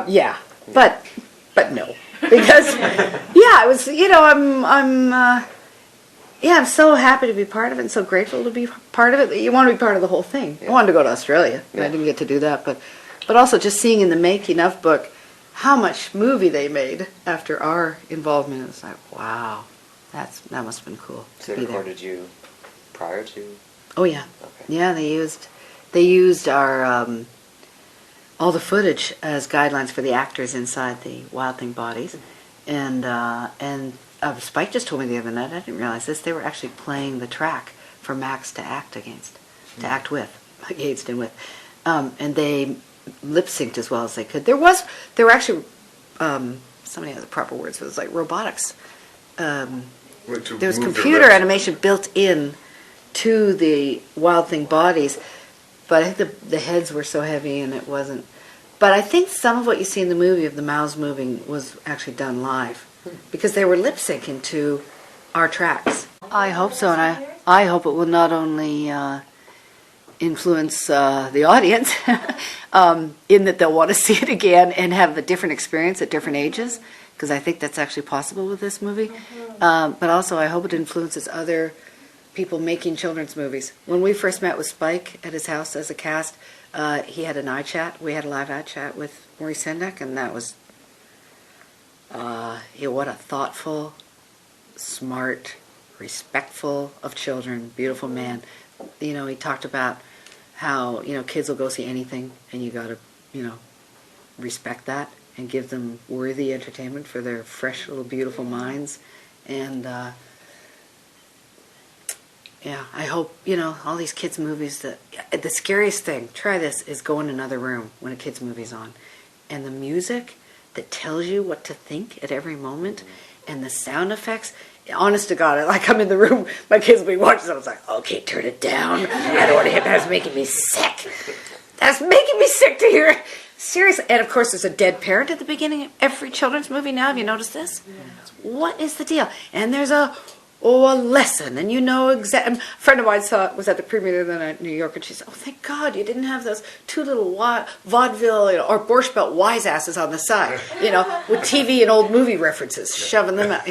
Yeah, but no, because yeah, I was, I'm so happy to be part of it and so grateful to be part of it. You want to be part of the whole thing. I wanted to go to Australia, and I didn't get to do that, but also just seeing in the making of book how much movie they made after our involvement. It was like, wow, that must have been cool. So they recorded you prior to? Oh yeah, okay. yeah. They used our all the footage as guidelines for the actors inside the Wild Thing bodies, and Spike just told me the other night. I didn't realize this. They were actually playing the track for Max to act against, against and with, and they lip synced as well as they could. There were actually somebody had the proper words. It was like robotics. There was computer animation built in to the Wild Thing bodies, but I think the heads were so heavy and it wasn't. But I think some of what you see in the movie of the mouths moving was actually done live, because they were lip syncing to our tracks. I hope so, and I hope it will not only influence the audience in that they'll want to see it again and have a different experience at different ages, because I think that's actually possible with this movie. But also I hope it influences other people making children's movies. When we first met with Spike at his house as a cast, he had an iChat. We had a live iChat with Maurice Sendak, and that was what a thoughtful, smart, respectful of children, beautiful man. He talked about how, kids will go see anything, and you got to, respect that and give them worthy entertainment for their fresh little beautiful minds. And I hope, all these kids movies, the scariest thing, try this, is go in another room when a kids movie's on, and the music that tells you what to think at every moment, and the sound effects. Honest to God, I'm in the room, my kids will be watching, so I was like, okay, turn it down. I don't want to hear that. That's making me sick. That's making me sick to hear it. Seriously. And of course, there's a dead parent at the beginning of every children's movie now. Have you noticed this? What is the deal? And there's a lesson, and exactly. A friend of mine was at the premiere the other night in New York, and she said, "Oh, thank God you didn't have those two little vaudeville or Borscht Belt wise asses on the side, with TV and old movie references, shoving them out,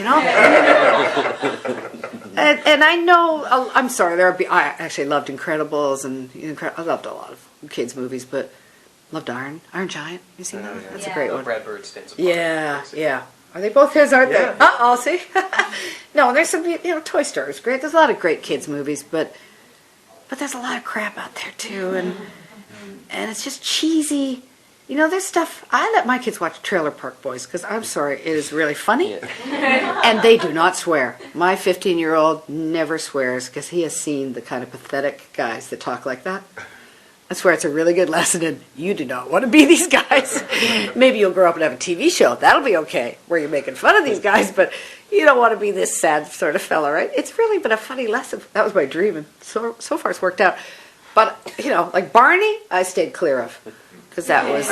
And I know, I'm sorry, I actually loved Incredibles, and I loved a lot of kids' movies, but loved Iron Giant. You seen that? That's a great one. Brad Bird stands apart. Yeah. Are they both his, aren't they? I'll see. No, there's some, Toy Story is great. There's a lot of great kids' movies, but there's a lot of crap out there, too, and it's just cheesy. There's stuff. I let my kids watch Trailer Park Boys, because I'm sorry, it is really funny, and they do not swear. My 15-year-old never swears, because he has seen the kind of pathetic guys that talk like that. I swear it's a really good lesson, and you do not want to be these guys. Maybe you'll grow up and have a TV show. That'll be okay, where you're making fun of these guys, but you don't want to be this sad sort of fella, right? It's really been a funny lesson. That was my dream, and so far it's worked out. But, like Barney, I stayed clear of. Because that was,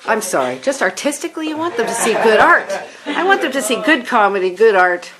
I'm sorry, just artistically, you want them to see good art. I want them to see good comedy, good art,